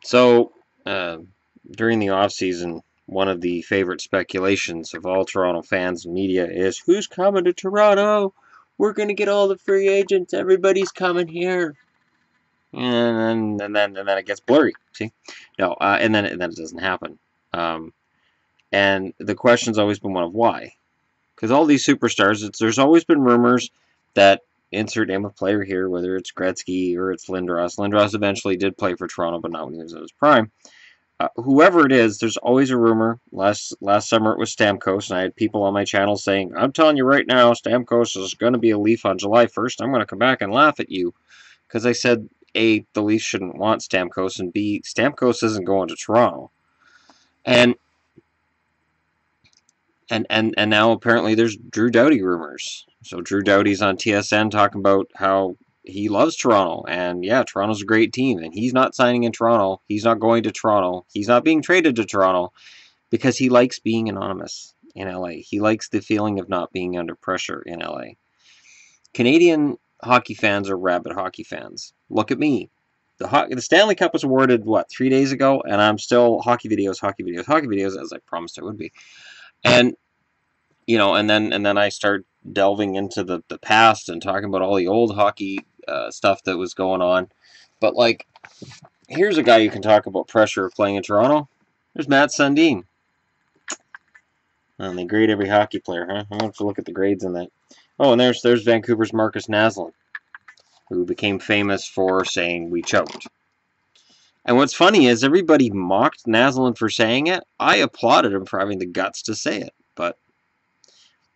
So, during the off-season, one of the favorite speculations of all Toronto fans and media is, who's coming to Toronto? We're going to get all the free agents. Everybody's coming here. And then it gets blurry. See? No, and then it doesn't happen. And the question's always been one of why. Because all these superstars, there's always been rumors that insert name of player here, whether it's Gretzky or it's Lindros. Lindros eventually did play for Toronto, but not when he was at his prime. Whoever it is, there's always a rumor. Last summer it was Stamkos, and I had people on my channel saying, I'm telling you right now, Stamkos is going to be a Leaf on July 1st. I'm going to come back and laugh at you. Because I said, A, the Leafs shouldn't want Stamkos, and B, Stamkos isn't going to Toronto. And now apparently there's Drew Doughty rumors. So Drew Doughty's on TSN talking about how he loves Toronto, and yeah, Toronto's a great team, and he's not signing in Toronto. He's not going to Toronto. He's not being traded to Toronto because he likes being anonymous in LA. He likes the feeling of not being under pressure in LA. Canadian hockey fans are rabid hockey fans. Look at me. The Stanley Cup was awarded, what, 3 days ago, and I'm still hockey videos, as I promised I would be. And and then I start delving into the past and talking about all the old hockey stuff that was going on. But, like, here's a guy you can talk about pressure of playing in Toronto. There's Matt Sundin. And they grade every hockey player, huh? I'm going to have to look at the grades on that. Oh, and there's Vancouver's Marcus Naslund, who became famous for saying we choked. And what's funny is everybody mocked Naslund for saying it. I applauded him for having the guts to say it. But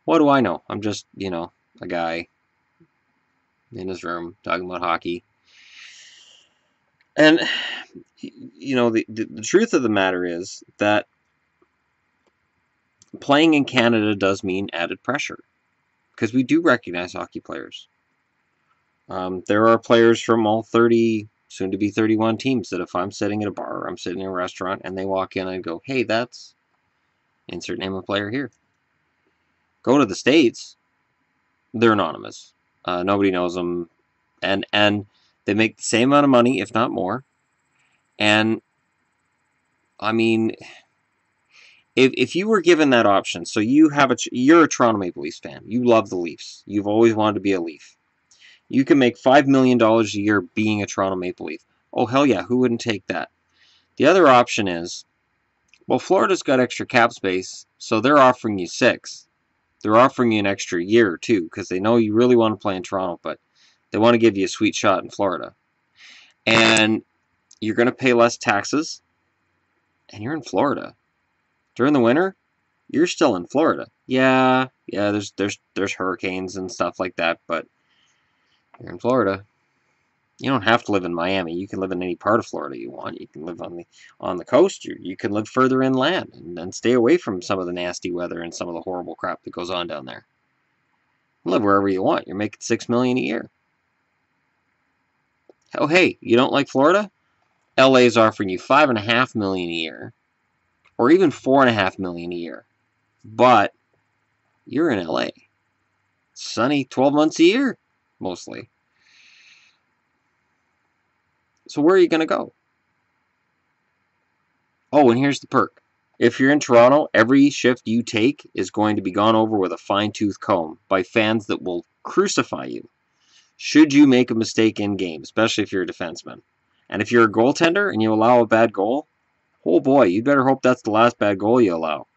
what do I know? I'm just, a guy in his room talking about hockey. And, the truth of the matter is that playing in Canada does mean added pressure. Because we do recognize hockey players. There are players from all 30, soon to be 31 teams that if I'm sitting at a bar or I'm sitting in a restaurant and they walk in, I go, hey, that's insert name of player here. Go to the States, they're anonymous. Nobody knows them. And they make the same amount of money, if not more. And, I mean, if you were given that option, so you're a Toronto Maple Leafs fan. You love the Leafs. You've always wanted to be a Leaf. You can make $5 million a year being a Toronto Maple Leaf. Oh, hell yeah, who wouldn't take that? The other option is, well, Florida's got extra cap space, so they're offering you $6 million. They're offering you an extra year or two because they know you really want to play in Toronto, but they want to give you a sweet shot in Florida. And you're going to pay less taxes, and you're in Florida. During the winter, you're still in Florida. Yeah, there's hurricanes and stuff like that, but you're in Florida. You don't have to live in Miami. You can live in any part of Florida you want. You can live on the coast. You can live further inland and stay away from some of the nasty weather and some of the horrible crap that goes on down there. Live wherever you want. You're making $6 million a year. Oh, hey, you don't like Florida? LA is offering you $5.5 million a year, or even $4.5 million a year. But you're in LA. Sunny 12 months a year, mostly. So where are you going to go? Oh, and here's the perk. If you're in Toronto, every shift you take is going to be gone over with a fine-tooth comb by fans that will crucify you should you make a mistake in game, especially if you're a defenseman. And if you're a goaltender and you allow a bad goal, oh boy, you better hope that's the last bad goal you allow.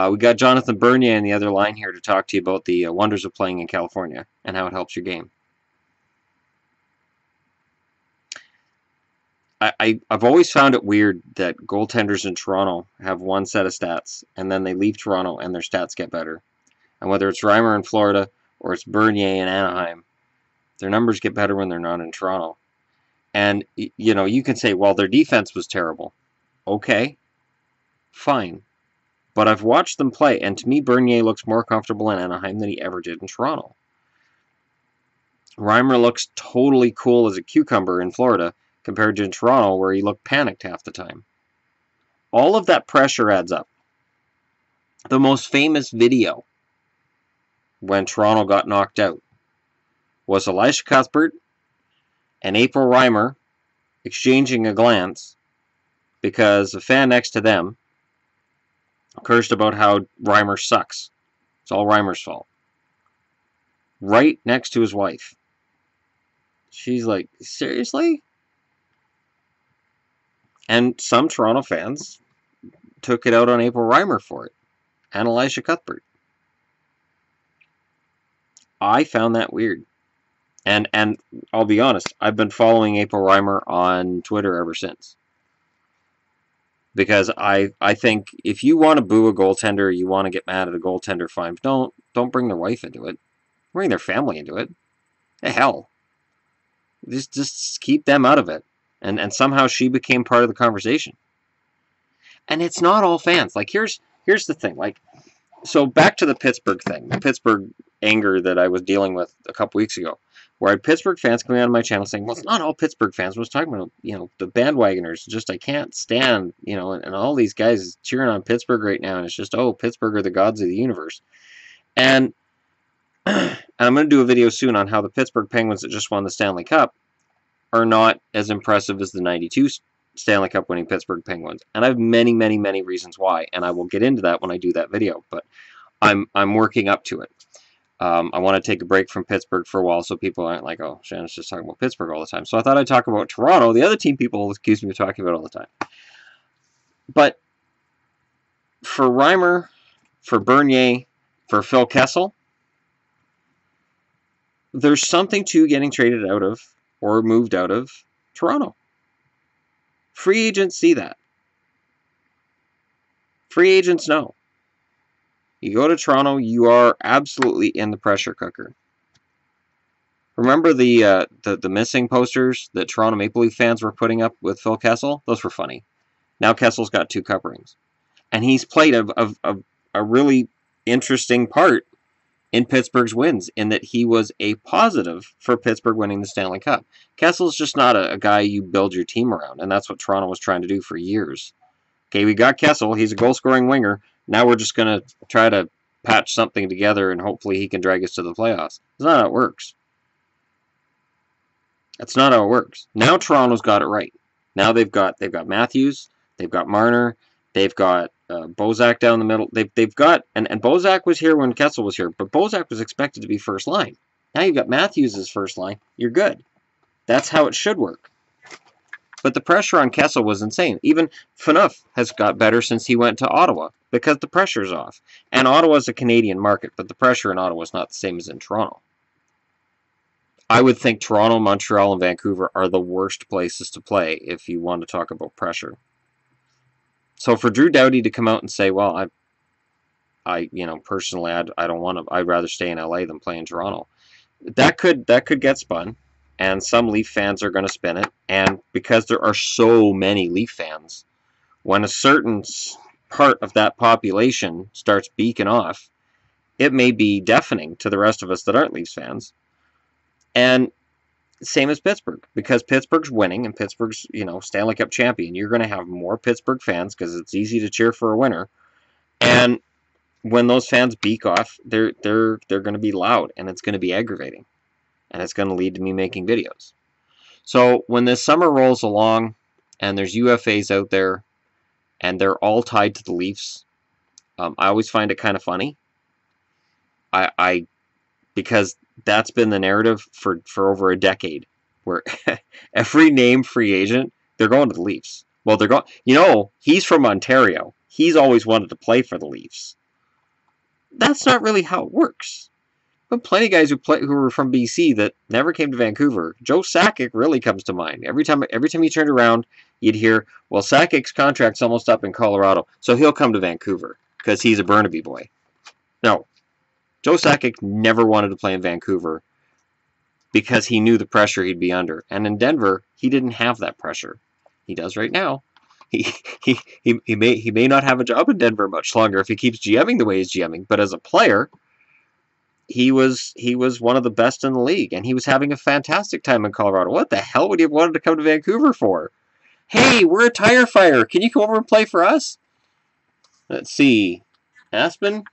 We got Jonathan Bernier in the other line here to talk to you about the wonders of playing in California and how it helps your game. I've always found it weird that goaltenders in Toronto have one set of stats, and then they leave Toronto and their stats get better. And whether it's Reimer in Florida or it's Bernier in Anaheim, their numbers get better when they're not in Toronto. And, you can say, well, their defense was terrible. Okay, fine. But I've watched them play, and to me, Bernier looks more comfortable in Anaheim than he ever did in Toronto. Reimer looks totally cool as a cucumber in Florida, compared to in Toronto, where he looked panicked half the time. All of that pressure adds up. The most famous video when Toronto got knocked out was Elisha Cuthbert and April Reimer exchanging a glance because a fan next to them cursed about how Reimer sucks. It's all Reimer's fault. Right next to his wife. She's like, seriously? And some Toronto fans took it out on April Reimer for it. And Elisha Cuthbert. I found that weird. And I'll be honest, I've been following April Reimer on Twitter ever since. Because I think if you want to boo a goaltender, you want to get mad at a goaltender, fine. But don't bring their wife into it. Bring their family into it. The hell. Just keep them out of it. And somehow she became part of the conversation. And it's not all fans. Like, here's the thing. Like, so back to the Pittsburgh thing. The Pittsburgh anger that I was dealing with a couple weeks ago. Where I had Pittsburgh fans coming on my channel saying, well, it's not all Pittsburgh fans. I was talking about, the bandwagoners. Just, I can't stand, and all these guys cheering on Pittsburgh right now. And it's just, oh, Pittsburgh are the gods of the universe. And I'm going to do a video soon on how the Pittsburgh Penguins that just won the Stanley Cup are not as impressive as the 92 Stanley Cup winning Pittsburgh Penguins. And I have many, many, many reasons why. And I will get into that when I do that video. But I'm working up to it. I want to take a break from Pittsburgh for a while so people aren't like, oh, Shannon's just talking about Pittsburgh all the time. So I thought I'd talk about Toronto, the other team people accuse me of talking about all the time. But for Reimer, for Bernier, for Phil Kessel, there's something to getting traded out of or moved out of Toronto. Free agents see that. Free agents know. You go to Toronto, you are absolutely in the pressure cooker. Remember the missing posters that Toronto Maple Leaf fans were putting up with Phil Kessel? Those were funny. Now Kessel's got 2 cup rings. And he's played a really interesting part in Pittsburgh's wins, in that he was a positive for Pittsburgh winning the Stanley Cup. Kessel's just not a guy you build your team around, and that's what Toronto was trying to do for years. Okay, we got Kessel. He's a goal-scoring winger. Now we're just going to try to patch something together and hopefully he can drag us to the playoffs. That's not how it works. That's not how it works. Now Toronto's got it right. Now they've got Matthews, they've got Marner, they've got Bozak down the middle. They've got, and Bozak was here when Kessel was here, but Bozak was expected to be first line. Now you've got Matthews as first line. You're good. That's how it should work. But the pressure on Kessel was insane. Even Phaneuf has got better since he went to Ottawa because the pressure's off. And Ottawa's a Canadian market, but the pressure in Ottawa is not the same as in Toronto. I would think Toronto, Montreal, and Vancouver are the worst places to play if you want to talk about pressure. So for Drew Doughty to come out and say, well, personally, I don't want to. I'd rather stay in LA than play in Toronto. That could get spun. And some Leaf fans are going to spin it. And because there are so many Leaf fans, when a certain part of that population starts beaking off, it may be deafening to the rest of us that aren't Leafs fans. And same as Pittsburgh. Because Pittsburgh's winning and Pittsburgh's, Stanley Cup champion, you're going to have more Pittsburgh fans because it's easy to cheer for a winner. And when those fans beak off, they're going to be loud and it's going to be aggravating. And it's going to lead to me making videos. So when this summer rolls along and there's UFAs out there and they're all tied to the Leafs, I always find it kind of funny. Because that's been the narrative for over a decade, where every named free agent, they're going to the Leafs. Well, they're going. He's from Ontario. He's always wanted to play for the Leafs. That's not really how it works. But plenty of guys who were from BC that never came to Vancouver. Joe Sakic really comes to mind. Every time you turned around, you'd hear, well, Sakic's contract's almost up in Colorado, so he'll come to Vancouver because he's a Burnaby boy. No. Joe Sakic never wanted to play in Vancouver because he knew the pressure he'd be under. And in Denver, he didn't have that pressure. He does right now. He may not have a job in Denver much longer if he keeps GMing the way he's GMing, but as a player, he was one of the best in the league, and he was having a fantastic time in Colorado. What the hell would he have wanted to come to Vancouver for? Hey, we're a tire fire. Can you come over and play for us? Let's see. Aspen,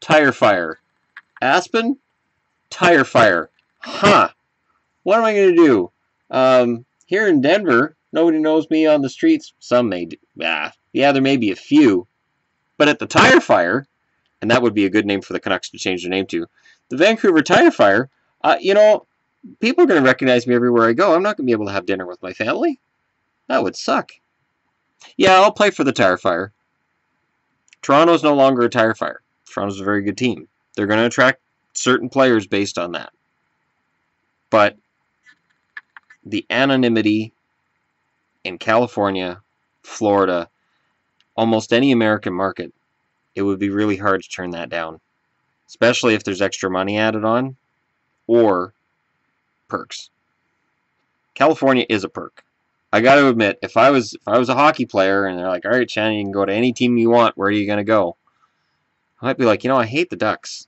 tire fire. Aspen, tire fire. Huh. What am I going to do? Here in Denver, Nobody knows me on the streets. Some may do. Yeah, there may be a few. But at the Tire Fire, and that would be a good name for the Canucks to change their name to, the Vancouver Tire Fire, people are going to recognize me everywhere I go. I'm not going to be able to have dinner with my family. That would suck. Yeah, I'll play for the Tire Fire. Toronto's no longer a Tire Fire. Toronto's a very good team. They're going to attract certain players based on that. But the anonymity in California, Florida, almost any American market, it would be really hard to turn that down. Especially if there's extra money added on or perks. California is a perk. I got to admit, if I was a hockey player and they're like, all right, Shannon, you can go to any team you want, where are you going to go? I might be like, I hate the Ducks.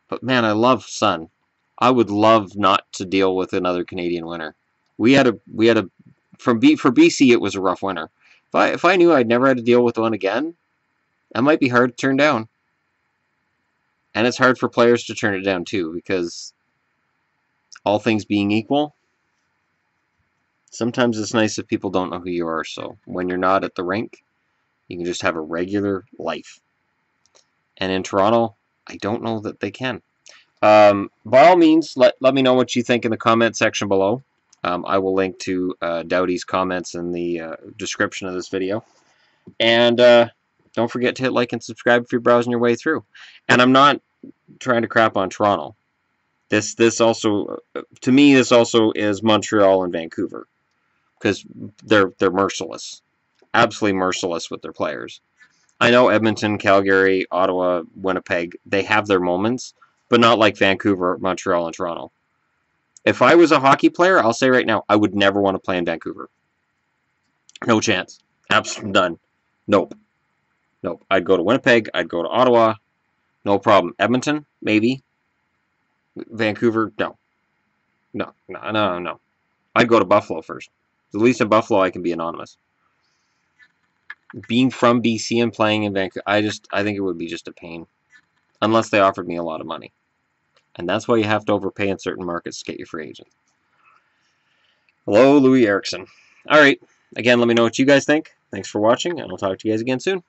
But man, I love Sun. I would love not to deal with another Canadian winter. For BC, it was a rough winter. If I knew I'd never had to deal with one again, that might be hard to turn down. And it's hard for players to turn it down too, because all things being equal, sometimes it's nice if people don't know who you are. So when you're not at the rink, you can just have a regular life. And in Toronto, I don't know that they can. By all means, let me know what you think in the comment section below. I will link to Dowdy's comments in the description of this video. And don't forget to hit like and subscribe if you're browsing your way through. And I'm not trying to crap on Toronto. This also, to me, this also is Montreal and Vancouver, because they're merciless, absolutely merciless with their players. I know Edmonton, Calgary, Ottawa, Winnipeg, they have their moments, but not like Vancouver, Montreal, and Toronto. If I was a hockey player, I'll say right now, I would never want to play in Vancouver. No chance. Absolutely none. Nope. I'd go to Winnipeg. I'd go to Ottawa. No problem. Edmonton, maybe. Vancouver, no. No. I'd go to Buffalo first. At least in Buffalo, I can be anonymous. Being from BC and playing in Vancouver, I think it would be just a pain. Unless they offered me a lot of money. And that's why you have to overpay in certain markets to get your free agent. Hello, Louis Erickson. Alright, again, let me know what you guys think. Thanks for watching, and I'll talk to you guys again soon.